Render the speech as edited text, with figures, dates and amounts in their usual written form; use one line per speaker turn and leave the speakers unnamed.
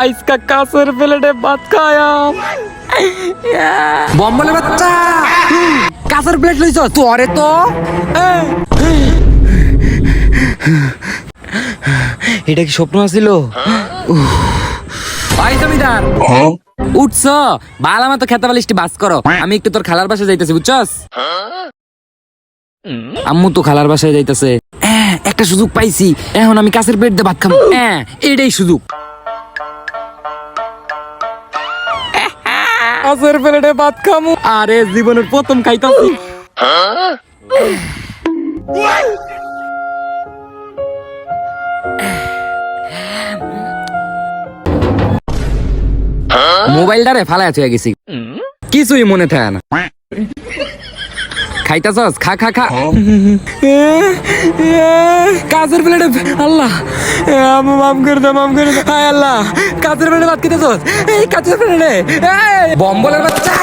আজকা কাছের প্লেটে ভাত খায়াম।
বম্বলের বাচ্চা কাঁচের প্লেট লইছ তোরে তো
এটা কি স্বপ্ন আছিল?
ভাই জমিদার উঠছ বালা মতো খেতে পালিস বাস করো। আমি একটু তোর খালার বাসায় যাইতেছি বুঝছস। আম্মু তো খালার বাসায় যাইতেছে। একটা সুযোগ পাইছি, এখন আমি কাছের প্লেট দিয়ে ভাত খাবো। এটাই সুযোগ।
কাছের প্লেটে ভাত খামু।
আরে জীবনের প্রথম খাইতাছি। মোবাইলটারে ফালায় থুয়ে গেছি, কিছুই মনে থাকে না। খাইতাছস? খা খা খা। কাজের প্লেটে আল্লাহ
মাফ করে দে, মাফ করে দে।
হায় আল্লাহ, কাজের প্লেটে ভাত খেতেছস? এই কাজের প্লেটে বম্বলের বাচ্চা।